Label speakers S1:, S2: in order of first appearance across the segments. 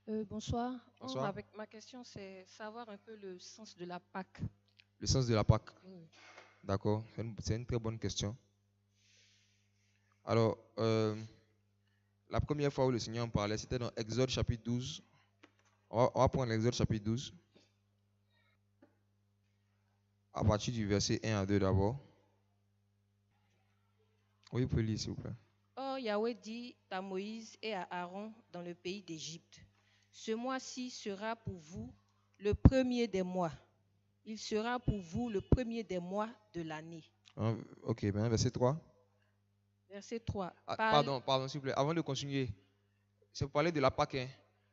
S1: Bonsoir.
S2: Bonsoir.
S1: Avec ma question, c'est savoir un peu le sens de la Pâque.
S2: Le sens de la Pâque.
S1: Oui.
S2: D'accord, c'est une très bonne question. Alors, la première fois où le Seigneur en parlait, c'était dans Exode chapitre 12. On va prendre l'Exode chapitre 12, à partir du verset 1 à 2 d'abord. Oui, vous pouvez lire, s'il vous plaît.
S1: Or, Yahweh dit à Moïse et à Aaron dans le pays d'Égypte, ce mois-ci sera pour vous le premier des mois. Il sera pour vous le premier des mois de l'année.
S2: Ok, maintenant verset 3.
S1: Verset 3.
S2: Pardon, s'il vous plaît. Avant de continuer, c'est pour parler de la Pâque.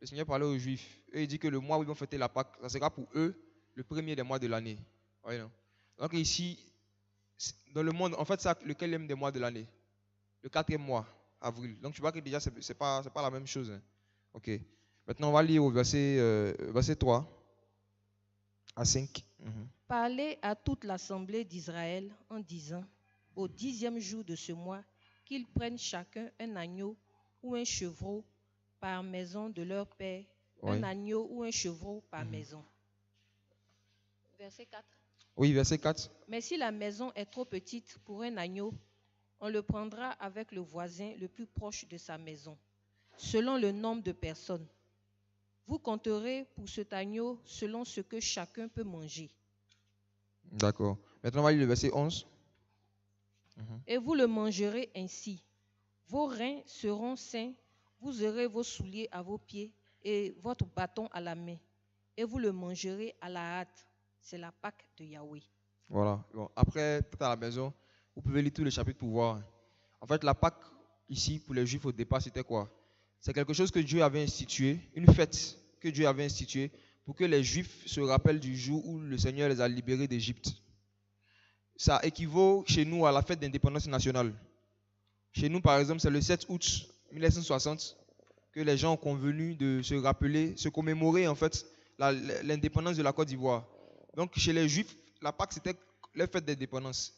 S2: Le Seigneur parlait aux Juifs. Eux, il dit que le mois où ils vont fêter la Pâque, ça sera pour eux le premier des mois de l'année. Voyez, non? Donc ici, dans le monde, en fait, c'est le quatrième des mois de l'année. Le quatrième mois, avril. Donc tu vois que déjà, c'est pas la même chose. Ok. Maintenant, on va lire au verset 3 à 5.
S1: Parlez à toute l'assemblée d'Israël en disant, au 10e jour de ce mois, qu'ils prennent chacun un agneau ou un chevreau par maison de leur père,
S2: Oui.
S1: un agneau ou un chevreau par maison. Verset 4.
S2: Oui, verset 4.
S1: Mais si la maison est trop petite pour un agneau, on le prendra avec le voisin le plus proche de sa maison, selon le nombre de personnes. Vous compterez pour cet agneau selon ce que chacun peut manger.
S2: D'accord. Maintenant, on va lire le verset 11.
S1: Et vous le mangerez ainsi. Vos reins seront sains, vous aurez vos souliers à vos pieds et votre bâton à la main. Et vous le mangerez à la hâte. C'est la Pâque de Yahweh.
S2: Voilà. Bon, après, peut-être à la maison, vous pouvez lire tous les chapitres pour voir. En fait, la Pâque, ici, pour les Juifs au départ, c'était quoi? C'est quelque chose que Dieu avait institué, une fête que Dieu avait instituée pour que les Juifs se rappellent du jour où le Seigneur les a libérés d'Égypte. Ça équivaut chez nous à la fête d'indépendance nationale. Chez nous, par exemple, c'est le 7 août 1960 que les gens ont convenu de se rappeler, se commémorer en fait l'indépendance de la Côte d'Ivoire. Donc chez les Juifs, la Pâque c'était leur fête d'indépendance.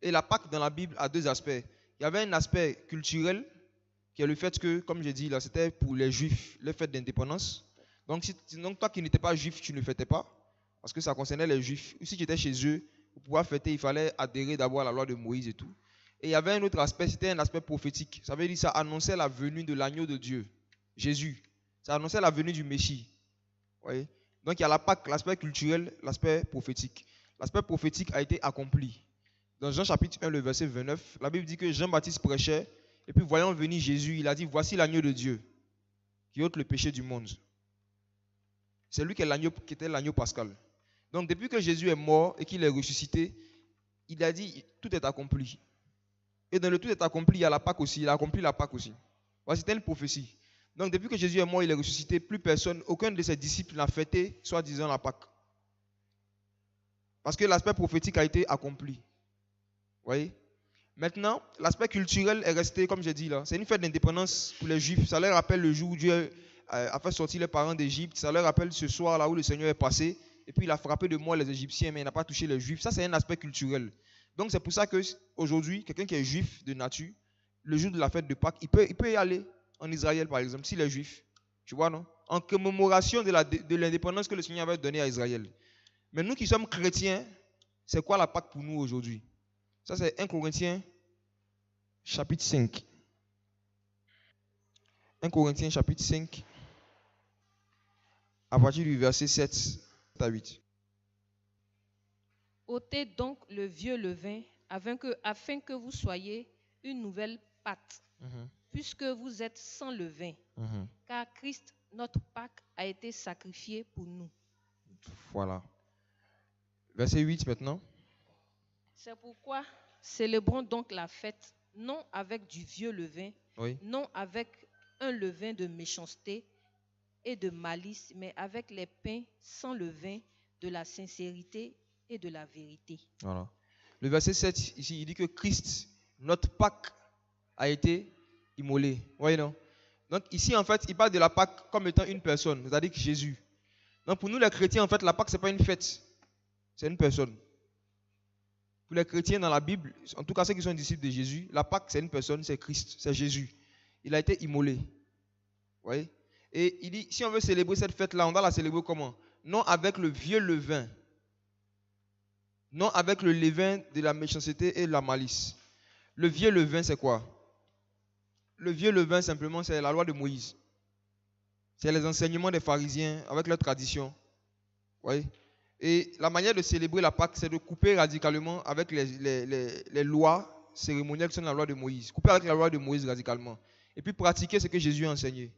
S2: Et la Pâque dans la Bible a deux aspects. Il y avait un aspect culturel qui est le fait que, comme j'ai dit là, c'était pour les Juifs leur fête d'indépendance. Donc toi qui n'étais pas juif, tu ne fêtais pas, parce que ça concernait les Juifs. Si tu étais chez eux, pour pouvoir fêter, il fallait adhérer d'abord à la loi de Moïse et tout. Et il y avait un autre aspect, c'était un aspect prophétique. Ça veut dire que ça annonçait la venue de l'agneau de Dieu, Jésus. Ça annonçait la venue du Messie. Voyez? Donc il y a la Pâque, l'aspect culturel, l'aspect prophétique. L'aspect prophétique a été accompli. Dans Jean chapitre 1, le verset 29, la Bible dit que Jean-Baptiste prêchait, et puis voyant venir Jésus, il a dit, voici l'agneau de Dieu, qui ôte le péché du monde. C'est lui qui était l'agneau pascal. Donc depuis que Jésus est mort et qu'il est ressuscité, il a dit, tout est accompli. Et dans le tout est accompli, il y a la Pâque aussi. Il a accompli la Pâque aussi. Voilà, c'était une prophétie. Donc, depuis que Jésus est mort, il est ressuscité, plus personne, aucun de ses disciples n'a fêté, soi-disant, la Pâque. Parce que l'aspect prophétique a été accompli. Vous voyez? Maintenant, l'aspect culturel est resté, comme j'ai dit là. C'est une fête d'indépendance pour les Juifs. Ça leur rappelle le jour où Dieu a fait sortir les parents d'Égypte. Ça leur rappelle ce soir là où le Seigneur est passé. Et puis, il a frappé de mort les Égyptiens, mais il n'a pas touché les Juifs. Ça, c'est un aspect culturel. Donc, c'est pour ça qu'aujourd'hui, quelqu'un qui est juif de nature, le jour de la fête de Pâques, il peut y aller en Israël, par exemple, s'il est juif. Tu vois, non? En commémoration de l'indépendance que le Seigneur avait donnée à Israël. Mais nous qui sommes chrétiens, c'est quoi la Pâque pour nous aujourd'hui? Ça, c'est 1 Corinthiens, chapitre 5. 1 Corinthiens, chapitre 5, à partir du verset 7 à 8.
S1: Ôtez donc le vieux levain afin que vous soyez une nouvelle pâte, puisque vous êtes sans levain, car Christ, notre Pâque, a été sacrifié pour nous.
S2: Voilà. Verset 8 maintenant.
S1: C'est pourquoi célébrons donc la fête, non avec du vieux levain,
S2: Oui.
S1: non avec un levain de méchanceté et de malice, mais avec les pains sans levain de la sincérité et de la vérité.
S2: Voilà. Le verset 7, ici, il dit que Christ, notre Pâque, a été immolé. Voyez, non? Donc ici, en fait, il parle de la Pâque comme étant une personne, c'est-à-dire que Jésus. Donc pour nous, les chrétiens, en fait, la Pâque, ce n'est pas une fête, c'est une personne. Pour les chrétiens dans la Bible, en tout cas ceux qui sont disciples de Jésus, la Pâque, c'est une personne, c'est Christ, c'est Jésus. Il a été immolé. Vous voyez? Et il dit, si on veut célébrer cette fête-là, on doit la célébrer comment? Non avec le vieux levain. Non avec le levain de la méchanceté et de la malice. Le vieux levain, c'est quoi? Le vieux levain, simplement, c'est la loi de Moïse. C'est les enseignements des pharisiens avec leur tradition. Oui. Et la manière de célébrer la Pâque, c'est de couper radicalement avec les lois cérémonielles qui sont dans la loi de Moïse. Couper avec la loi de Moïse radicalement. Et puis pratiquer ce que Jésus a enseigné.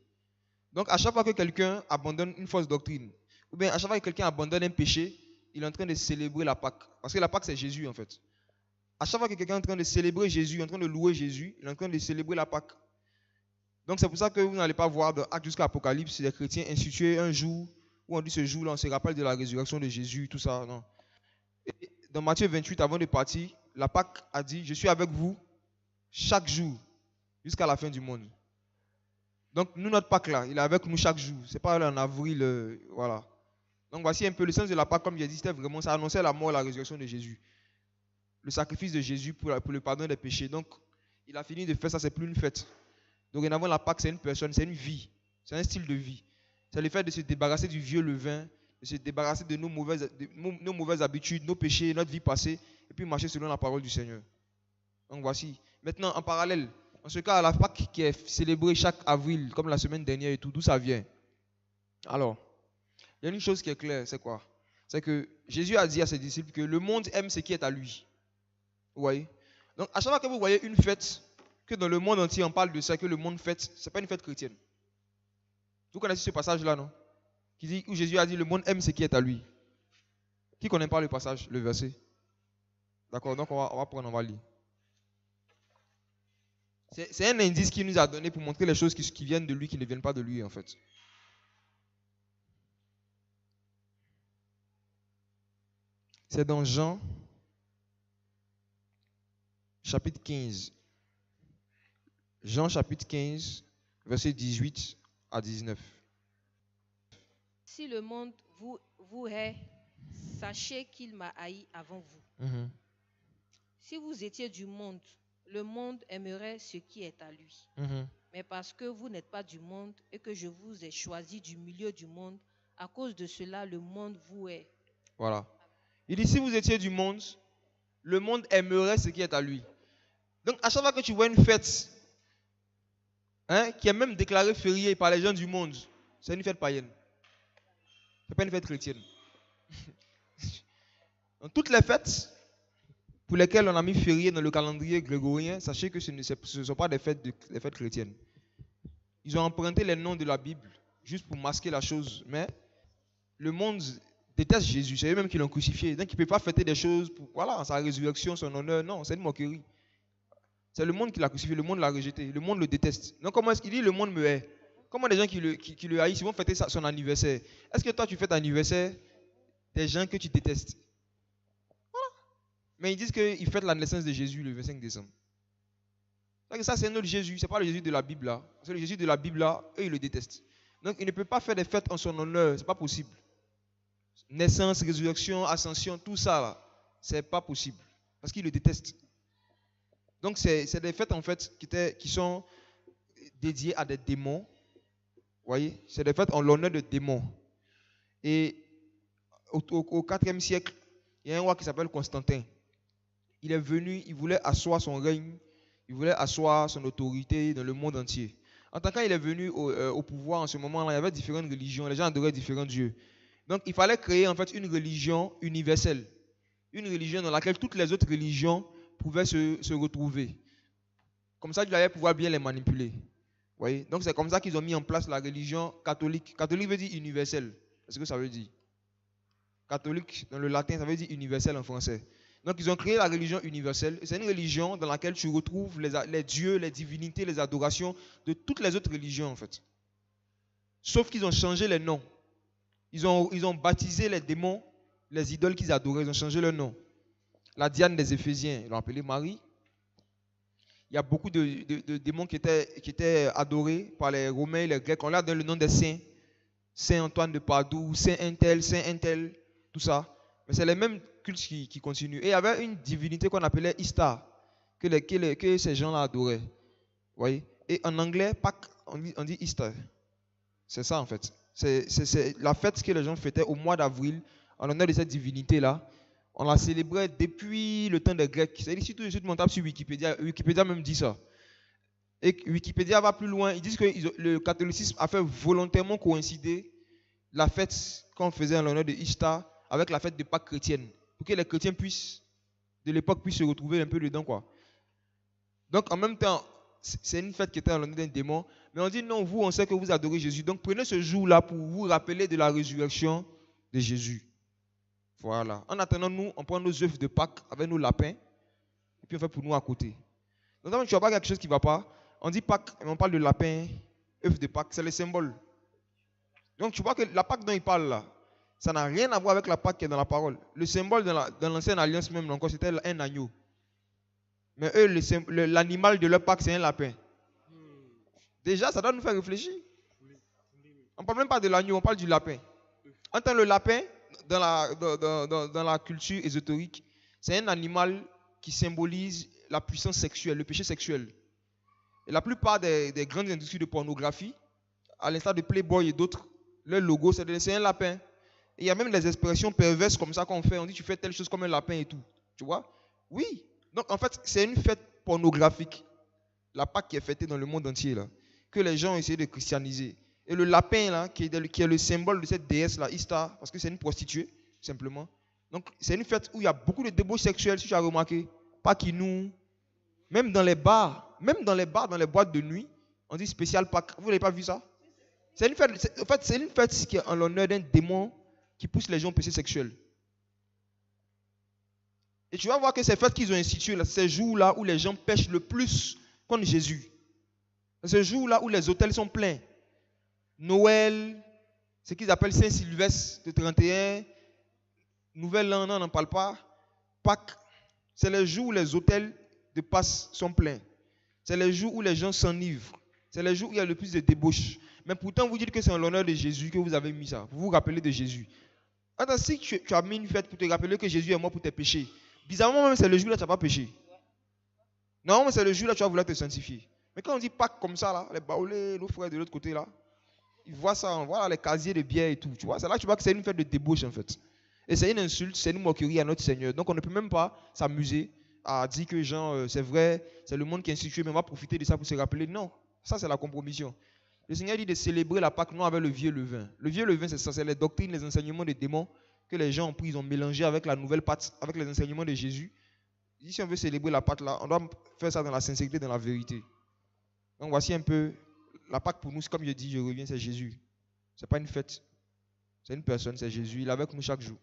S2: Donc à chaque fois que quelqu'un abandonne une fausse doctrine, ou bien à chaque fois que quelqu'un abandonne un péché, il est en train de célébrer la Pâque. Parce que la Pâque, c'est Jésus en fait. À chaque fois que quelqu'un est en train de célébrer Jésus, en train de louer Jésus, il est en train de célébrer la Pâque. Donc c'est pour ça que vous n'allez pas voir de Actes jusqu'à Apocalypse, les chrétiens instituer un jour où on dit ce jour-là, on se rappelle de la résurrection de Jésus, tout ça. Non. Et dans Matthieu 28, avant de partir, la Pâque a dit, je suis avec vous chaque jour, jusqu'à la fin du monde. Donc nous, notre Pâque là, il est avec nous chaque jour. Ce n'est pas en avril, voilà. Donc voici un peu le sens de la Pâque, comme j'ai dit, c'était vraiment, ça annonçait la mort et la résurrection de Jésus. Le sacrifice de Jésus pour le pardon des péchés. Donc il a fini de faire ça, c'est plus une fête. Dorénavant, la Pâque, c'est une personne, c'est une vie. C'est un style de vie. C'est le fait de se débarrasser du vieux levain, de se débarrasser de nos mauvaises habitudes, nos péchés, notre vie passée, et puis marcher selon la parole du Seigneur. Donc voici. Maintenant, en parallèle, en ce cas, la Pâque qui est célébrée chaque avril, comme la semaine dernière et tout, d'où ça vient? Alors, il y a une chose qui est claire, c'est quoi? C'est que Jésus a dit à ses disciples que le monde aime ce qui est à lui. Vous voyez? Donc, à chaque fois que vous voyez une fête, que dans le monde entier on parle de ça, que le monde fête, ce n'est pas une fête chrétienne. Vous connaissez ce passage-là, non? Où Jésus a dit, le monde aime ce qui est à lui. Qui connaît pas le passage, le verset? D'accord, donc on va prendre, on va lire. C'est un indice qu'il nous a donné pour montrer les choses qui viennent de lui, qui ne viennent pas de lui, en fait. C'est dans Jean, chapitre 15. Jean chapitre 15, versets 18 à 19.
S1: Si le monde vous hait, sachez qu'il m'a haï avant vous. Si vous étiez du monde, le monde aimerait ce qui est à lui. Mais parce que vous n'êtes pas du monde et que je vous ai choisi du milieu du monde, à cause de cela, le monde vous hait.
S2: Voilà. Il dit, si vous étiez du monde, le monde aimerait ce qui est à lui. Donc, à chaque fois que tu vois une fête, qui est même déclarée fériée par les gens du monde, c'est une fête païenne. Ce n'est pas une fête chrétienne. Dans toutes les fêtes pour lesquelles on a mis férié dans le calendrier grégorien, sachez que ce ne sont pas des fêtes chrétiennes. Ils ont emprunté les noms de la Bible juste pour masquer la chose. Mais le monde déteste Jésus. C'est eux-mêmes qui l'ont crucifié. Donc il ne peut pas fêter des choses pour sa résurrection, son honneur. Non, c'est une moquerie. C'est le monde qui l'a crucifié, le monde l'a rejeté, le monde le déteste. Donc comment est-ce qu'il dit le monde me hait? Comment des gens qui le haïssent, ils vont fêter son anniversaire? Est-ce que toi tu fêtes ton anniversaire des gens que tu détestes? Voilà. Mais ils disent qu'ils fêtent la naissance de Jésus le 25 décembre. Donc ça c'est un autre Jésus, ce n'est pas le Jésus de la Bible là. C'est le Jésus de la Bible là, eux ils le détestent. Donc il ne peut pas faire des fêtes en son honneur, ce n'est pas possible. Naissance, résurrection, ascension, tout ça là, ce n'est pas possible. Parce qu'ils le détestent. Donc c'est des fêtes en fait qui sont dédiées à des démons. Vous voyez, c'est des fêtes en l'honneur de démons. Et au 4e siècle, il y a un roi qui s'appelle Constantin. Il est venu, il voulait asseoir son règne, il voulait asseoir son autorité dans le monde entier. En tant qu'il est venu au pouvoir en ce moment-là, il y avait différentes religions, les gens adoraient différents dieux. Donc il fallait créer en fait une religion universelle. Une religion dans laquelle toutes les autres religions pouvaient se retrouver. Comme ça, tu allais pouvoir bien les manipuler. Voyez? Donc c'est comme ça qu'ils ont mis en place la religion catholique. Catholique veut dire universel. C'est ce que ça veut dire. Catholique, dans le latin, ça veut dire universel en français. Donc ils ont créé la religion universelle. C'est une religion dans laquelle tu retrouves les dieux, les divinités, les adorations de toutes les autres religions en fait. Sauf qu'ils ont changé les noms. Ils ont baptisé les démons, les idoles qu'ils adoraient, ils ont changé leur nom. La Diane des Éphésiens, ils l'ont appelée Marie. Il y a beaucoup de démons qui étaient adorés par les Romains et les Grecs. On leur donne le nom des saints. Saint Antoine de Padoue, Saint Intel, tout ça. Mais c'est les mêmes cultes qui continuent. Et il y avait une divinité qu'on appelait Istar, que ces gens-là adoraient. Vous voyez? Et en anglais, Pâques, on dit Easter. C'est ça en fait. C'est la fête que les gens fêtaient au mois d'avril en l'honneur de cette divinité-là. On la célébrait depuis le temps des Grecs. C'est-à-dire, si tout de suite mon tape sur Wikipédia, Wikipédia même dit ça. Et Wikipédia va plus loin. Ils disent que le catholicisme a fait volontairement coïncider la fête qu'on faisait en l'honneur de Ishtar avec la fête de Pâques chrétienne. Pour que les chrétiens de l'époque puissent se retrouver un peu dedans, quoi. Donc, en même temps, c'est une fête qui était en l'honneur d'un démon. Mais on dit non, vous, on sait que vous adorez Jésus. Donc, prenez ce jour-là pour vous rappeler de la résurrection de Jésus. Voilà. En attendant, nous, on prend nos œufs de Pâques avec nos lapins. Et puis, on fait pour nous à côté. Donc, tu ne vois pas quelque chose qui ne va pas. On dit Pâques, on parle de lapin, œufs de Pâques, c'est le symbole. Donc, tu vois que la Pâque dont il parle là, ça n'a rien à voir avec la Pâque qui est dans la parole. Le symbole dans l'ancienne alliance même, encore, c'était un agneau. Mais eux, l'animal de leur Pâque, c'est un lapin. Déjà, ça doit nous faire réfléchir. On ne parle même pas de l'agneau, on parle du lapin. Entends, le lapin, dans la culture ésotérique, c'est un animal qui symbolise la puissance sexuelle, le péché sexuel. Et la plupart des grandes industries de pornographie, à l'instar de Playboy et d'autres, leur logo, c'est un lapin. Et il y a même des expressions perverses comme ça qu'on fait. On dit tu fais telle chose comme un lapin et tout. Tu vois? Oui. Donc en fait, c'est une fête pornographique. La Pâque qui est fêtée dans le monde entier, là, que les gens ont essayé de christianiser. Et le lapin, là, qui est le symbole de cette déesse-là, Ishtar, parce que c'est une prostituée, simplement. Donc c'est une fête où il y a beaucoup de débauches sexuelles, si tu as remarqué. Pas qui nous. Même dans les bars, dans les boîtes de nuit, on dit spécial Pâques. Vous n'avez pas vu ça? C'est une fête, en fait, c'est une fête qui est en l'honneur d'un démon qui pousse les gens au péché sexuel. Et tu vas voir que ces fêtes qu'ils ont instituées, là, ces jours-là où les gens pêchent le plus contre Jésus. Ce jour-là où les hôtels sont pleins. Noël, ce qu'ils appellent Saint-Sylvestre de 31, Nouvel An, on n'en parle pas. Pâques, c'est les jours où les hôtels de passe sont pleins. C'est les jours où les gens s'enivrent. C'est les jours où il y a le plus de débauches. Mais pourtant, vous dites que c'est en l'honneur de Jésus que vous avez mis ça. Vous vous rappelez de Jésus. Attends, si tu as mis une fête pour te rappeler que Jésus est mort pour tes péchés, bizarrement, même c'est le jour-là que tu n'as pas péché. Non, mais c'est le jour-là que tu vas vouloir te sanctifier. Mais quand on dit Pâques comme ça, là, les baoulés, nos frères de l'autre côté, là, ils voient ça, on voit les casiers de bière et tout. Tu vois, c'est là que tu vois que c'est une fête de débauche, en fait. Et c'est une insulte, c'est une moquerie à notre Seigneur. Donc on ne peut même pas s'amuser à dire que, genre, c'est vrai, c'est le monde qui est institué, mais on va profiter de ça pour se rappeler. Non, ça, c'est la compromission. Le Seigneur dit de célébrer la Pâque non avec le vieux levain. Le vieux levain, c'est ça, c'est les doctrines, les enseignements des démons que les gens ont pris, ils ont mélangé avec la nouvelle pâte, avec les enseignements de Jésus. Il dit, si on veut célébrer la Pâque là, on doit faire ça dans la sincérité, dans la vérité. Donc voici un peu, la Pâque pour nous, comme je dis, je reviens, c'est Jésus. Ce n'est pas une fête, c'est une personne, c'est Jésus. Il est avec nous chaque jour.